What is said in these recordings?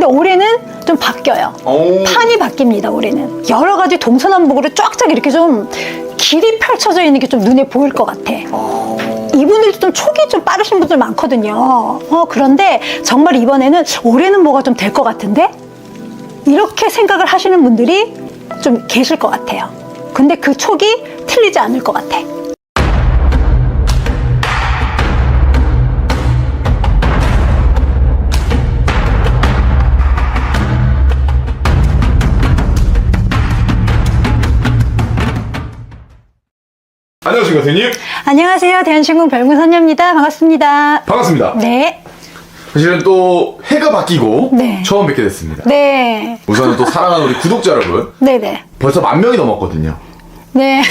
근데 올해는 좀 바뀌어요. 판이 바뀝니다. 올해는 여러 가지 동서남북으로 쫙쫙 이렇게 좀 길이 펼쳐져 있는 게 좀 눈에 보일 것 같아. 이분들도 좀 촉이 좀 빠르신 분들 많거든요. 그런데 정말 이번에는 올해는 뭐가 좀 될 것 같은데? 이렇게 생각을 하시는 분들이 좀 계실 것 같아요. 근데 그 촉이 틀리지 않을 것 같아. 안녕하십니까, 대님. 안녕하세요. 대한신궁 별궁선녀입니다. 반갑습니다. 반갑습니다. 네. 사실은 또 해가 바뀌고 네. 처음 뵙게 됐습니다. 네. 우선은 또 사랑하는 우리 구독자 여러분, 네네. 벌써 10,000명이 넘었거든요. 네.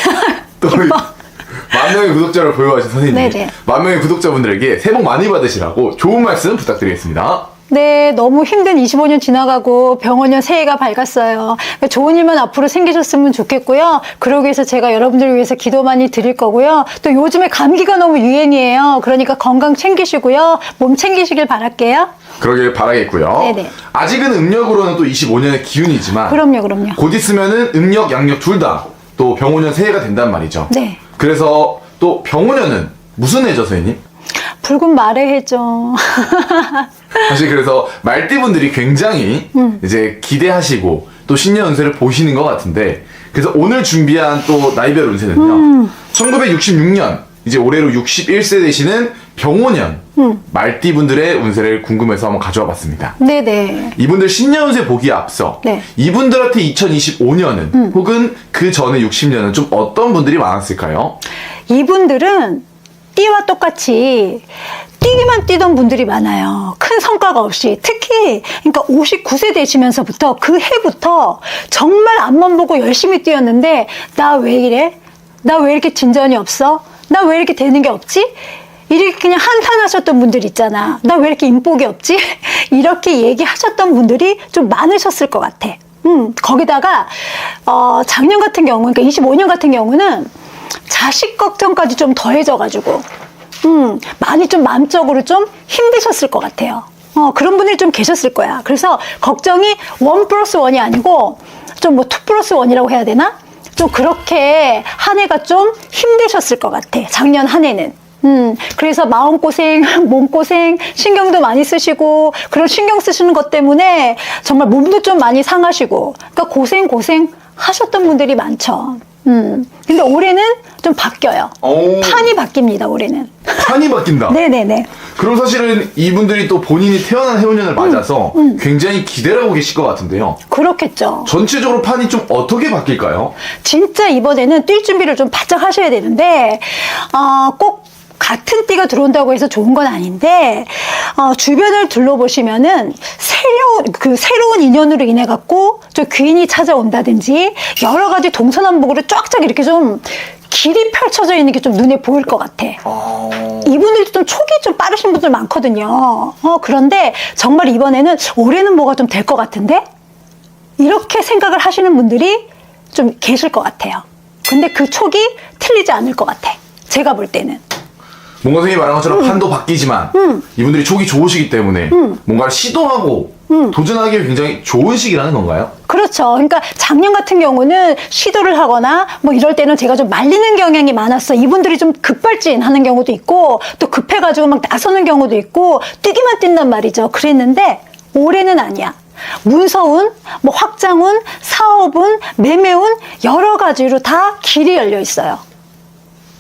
또 10,000명의 구독자를 보유하신 선생님, 네네. 10,000명의 구독자분들에게 새해 복 많이 받으시라고 좋은 말씀 부탁드리겠습니다. 네, 너무 힘든 25년 지나가고 병원년 새해가 밝았어요. 좋은 일만 앞으로 생기셨으면 좋겠고요. 그러기 위해서 제가 여러분들을 위해서 기도 많이 드릴 거고요. 또 요즘에 감기가 너무 유행이에요. 그러니까 건강 챙기시고요. 몸 챙기시길 바랄게요. 그러길 바라겠고요. 네네. 아직은 음력으로는 또 25년의 기운이지만 그럼요. 곧 있으면은 음력, 양력 둘 다 또 병오년 새해가 된단 말이죠. 네. 그래서 또 병오년은 무슨 해죠, 선생님? 붉은 말의 해죠. 사실 그래서 말띠분들이 굉장히 이제 기대하시고 또 신년 운세를 보시는 것 같은데, 그래서 오늘 준비한 또 나이별 운세는요, 1966년 이제 올해로 61세 되시는 병오년 말띠분들의 운세를 궁금해서 한번 가져와 봤습니다. 네네. 이분들 신년 운세 보기에 앞서 네. 이분들한테 2025년은 혹은 그 전에 60년은 좀 어떤 분들이 많았을까요? 이분들은 띠와 똑같이 뛰기만 뛰던 분들이 많아요. 큰 성과가 없이. 특히 그러니까 59세 되시면서부터 그 해부터 정말 앞만 보고 열심히 뛰었는데 나 왜 이래? 나 왜 이렇게 진전이 없어? 나 왜 이렇게 되는 게 없지? 이렇게 그냥 한탄하셨던 분들 있잖아. 나 왜 이렇게 인복이 없지? 이렇게 얘기하셨던 분들이 좀 많으셨을 것 같아. 거기다가 작년 같은 경우, 그러니까 25년 같은 경우는 자식 걱정까지 좀 더해져가지고 많이 좀 마음적으로 좀 힘드셨을 것 같아요. 그런 분들이 좀 계셨을 거야. 그래서 걱정이 1+1이 아니고 좀 뭐 2+1이라고 해야 되나? 좀 그렇게 한 해가 좀 힘드셨을 것 같아. 작년 한 해는. 그래서 마음고생, 몸고생, 신경도 많이 쓰시고, 그런 신경 쓰시는 것 때문에 정말 몸도 좀 많이 상하시고, 그러니까 고생 하셨던 분들이 많죠. 근데 올해는 좀 바뀌어요. 판이 바뀝니다, 올해는. 판이 바뀐다. 네네네. 그럼 사실은 이분들이 또 본인이 태어난 해운년을 맞아서 굉장히 기대를 하고 계실 것 같은데요. 그렇겠죠. 전체적으로 판이 좀 어떻게 바뀔까요? 진짜 이번에는 뛸 준비를 좀 바짝 하셔야 되는데, 꼭 같은 띠가 들어온다고 해서 좋은 건 아닌데, 주변을 둘러보시면은 새로운 인연으로 인해 갖고 좀 귀인이 찾아온다든지 여러 가지 동서남북으로 쫙쫙 이렇게 좀 길이 펼쳐져 있는 게 좀 눈에 보일 것 같아. 이분들도 좀 촉이 좀 빠르신 분들 많거든요. 그런데 정말 이번에는 올해는 뭐가 좀 될 것 같은데? 이렇게 생각을 하시는 분들이 좀 계실 것 같아요. 근데 그 촉이 틀리지 않을 것 같아. 제가 볼 때는. 뭔가 선생님이 말한 것처럼 판도 바뀌지만 이분들이 촉이 좋으시기 때문에 뭔가를 시도하고 도전하기 굉장히 좋은 시기라는 건가요? 그렇죠. 그러니까 작년 같은 경우는 시도를 하거나 뭐 이럴 때는 제가 좀 말리는 경향이 많았어. 이분들이 좀 급발진하는 경우도 있고 또 급해가지고 막 나서는 경우도 있고 뛰기만 뛴단 말이죠. 그랬는데 올해는 아니야. 문서운, 뭐 확장운, 사업운, 매매운 여러 가지로 다 길이 열려 있어요.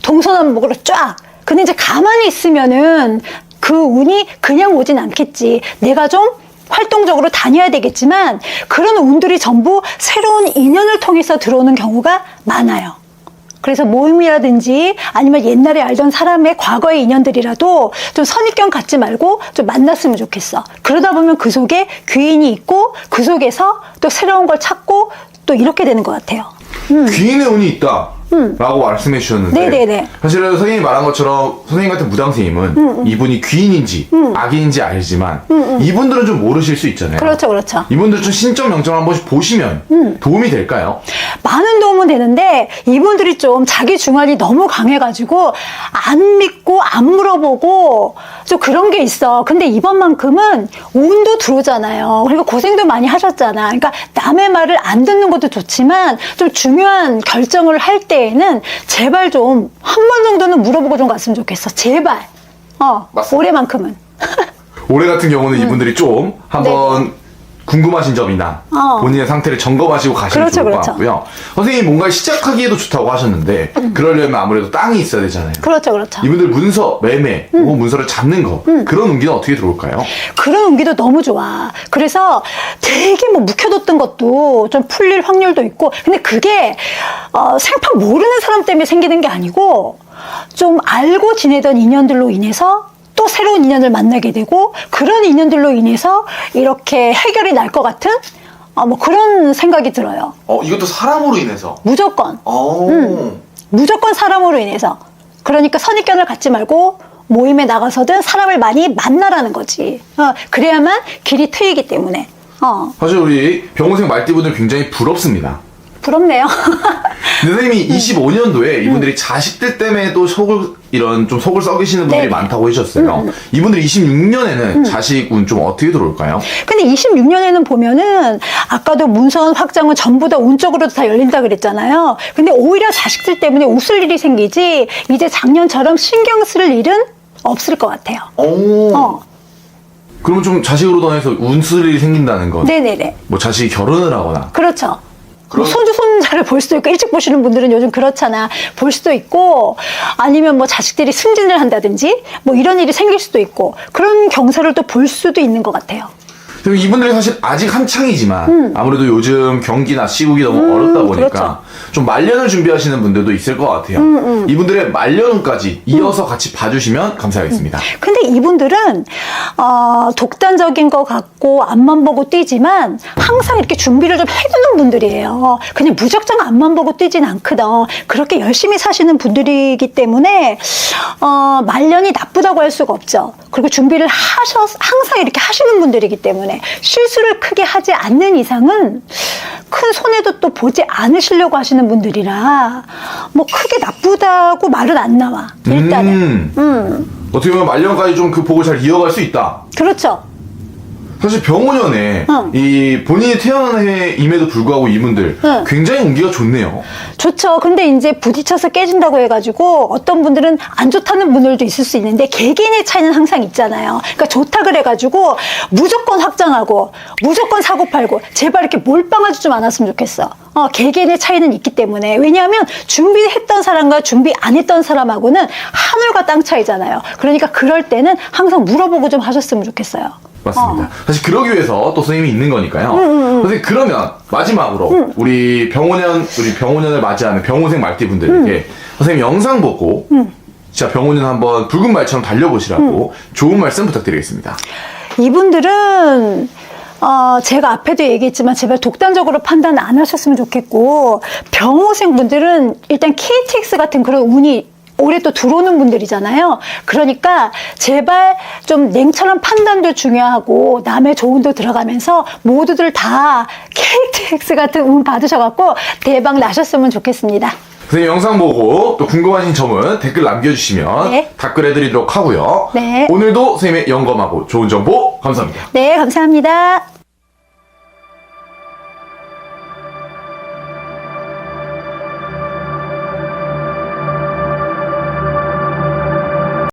동서남북으로 쫙. 근데 이제 가만히 있으면은 그 운이 그냥 오진 않겠지. 내가 좀 활동적으로 다녀야 되겠지만 그런 운들이 전부 새로운 인연을 통해서 들어오는 경우가 많아요. 그래서 모임이라든지 아니면 옛날에 알던 사람의 과거의 인연들이라도 좀 선입견 갖지 말고 좀 만났으면 좋겠어. 그러다 보면 그 속에 귀인이 있고 그 속에서 또 새로운 걸 찾고 또 이렇게 되는 것 같아요. 귀인의 운이 있다. 라고 말씀해 주셨는데 네네네. 사실은 선생님이 말한 것처럼 선생님 같은 무당 선생님은 이분이 귀인인지 악인인지 알지만 이분들은 좀 모르실 수 있잖아요. 그렇죠, 그렇죠. 이분들 좀 신점 명점 한 번씩 보시면 도움이 될까요? 많은 도움은 되는데 이분들이 좀 자기 주관이 너무 강해가지고 안 믿고 안 물어보고 좀 그런 게 있어. 근데 이번만큼은 운도 들어오잖아요. 그리고 고생도 많이 하셨잖아. 그러니까 남의 말을 안 듣는 것도 좋지만 좀 중요한 결정을 할 때에는 제발 좀 한 번 정도는 물어보고 좀 갔으면 좋겠어. 제발. 맞습니다. 올해만큼은. 올해 같은 경우는 이분들이 좀 한번 궁금하신 점이나 본인의 상태를 점검하시고 가시면 그렇죠, 좋을 것 그렇죠. 같고요. 선생님이 뭔가 시작하기에도 좋다고 하셨는데 그러려면 아무래도 땅이 있어야 되잖아요. 그렇죠, 그렇죠. 이분들 문서, 매매, 혹은 문서를 잡는 거 그런 운기는 어떻게 들어올까요? 그런 운기도 너무 좋아. 그래서 되게 뭐 묵혀뒀던 것도 좀 풀릴 확률도 있고, 근데 그게 생판 모르는 사람 때문에 생기는 게 아니고 좀 알고 지내던 인연들로 인해서 또 새로운 인연을 만나게 되고, 그런 인연들로 인해서 이렇게 해결이 날 것 같은 뭐 그런 생각이 들어요. 이것도 사람으로 인해서. 무조건. 무조건 사람으로 인해서. 그러니까 선입견을 갖지 말고 모임에 나가서든 사람을 많이 만나라는 거지. 그래야만 길이 트이기 때문에. 사실 우리 병호생 말띠분들 굉장히 부럽습니다. 부럽네요. 근데 선생님이 25년도에 이분들이 자식들 때문에 또 속을 썩이시는 분들이 네. 많다고 해주셨어요. 이분들이 26년에는 자식 운 좀 어떻게 들어올까요? 근데 26년에는 보면은 아까도 문서원 확장은 전부 다 운적으로 다 열린다 그랬잖아요. 근데 오히려 자식들 때문에 웃을 일이 생기지 이제 작년처럼 신경 쓸 일은 없을 것 같아요. 그러면 좀 자식으로 인해서 운쓸 일이 생긴다는 건 네네네. 뭐 자식이 결혼을 하거나 그렇죠. 뭐 그럼- 손주, 손자를 볼 수도 있고, 일찍 보시는 분들은 요즘 그렇잖아. 볼 수도 있고, 아니면 뭐 자식들이 승진을 한다든지, 뭐 이런 일이 생길 수도 있고, 그런 경사를 또 볼 수도 있는 것 같아요. 그리고 이분들이 사실 아직 한창이지만 아무래도 요즘 경기나 시국이 너무 어렵다 보니까 그렇죠. 좀 말년을 준비하시는 분들도 있을 것 같아요. 이분들의 말년운까지 이어서 같이 봐주시면 감사하겠습니다. 근데 이분들은 독단적인 것 같고 앞만 보고 뛰지만 항상 이렇게 준비를 좀 해두는 분들이에요. 그냥 무작정 앞만 보고 뛰진 않거든. 그렇게 열심히 사시는 분들이기 때문에 말년이 나쁘다고 할 수가 없죠. 그리고 준비를 항상 이렇게 하시는 분들이기 때문에 실수를 크게 하지 않는 이상은 큰 손해도 또 보지 않으시려고 하시는 분들이라 뭐 크게 나쁘다고 말은 안 나와. 일단은. 어떻게 보면 말년까지 좀 그 복을 잘 이어갈 수 있다. 그렇죠. 사실 병원연에 이 본인이 태어난 해임에도 불구하고 이분들 굉장히 운기가 좋네요. 좋죠. 근데 이제 부딪혀서 깨진다고 해가지고 어떤 분들은 안 좋다는 분들도 있을 수 있는데 개개인의 차이는 항상 있잖아요. 그러니까 좋다 그래가지고 무조건 확장하고 무조건 사고 팔고 제발 이렇게 몰빵하지 좀 않았으면 좋겠어. 개개인의 차이는 있기 때문에. 왜냐하면 준비했던 사람과 준비 안 했던 사람하고는 하늘과 땅 차이잖아요. 그러니까 그럴 때는 항상 물어보고 좀 하셨으면 좋겠어요. 맞습니다. 사실 그러기 위해서 또 선생님이 있는 거니까요. 선생님 그러면 마지막으로 우리 병원연을 맞이하는 병호생 말띠분들에게 선생님 영상 보고 진짜 병원연 한번 붉은 말처럼 달려보시라고 좋은 말씀 부탁드리겠습니다. 이분들은 제가 앞에도 얘기했지만 제발 독단적으로 판단 안 하셨으면 좋겠고, 병호생 분들은 일단 KTX 같은 그런 운이 올해 또 들어오는 분들이잖아요. 그러니까 제발 좀 냉철한 판단도 중요하고 남의 조언도 들어가면서 모두들 다 KTX 같은 운 받으셔갖고 대박 나셨으면 좋겠습니다. 선생님 영상 보고 또 궁금하신 점은 댓글 남겨주시면 네. 답글해드리도록 하고요. 네. 오늘도 선생님의 영검하고 좋은 정보 감사합니다. 네, 감사합니다.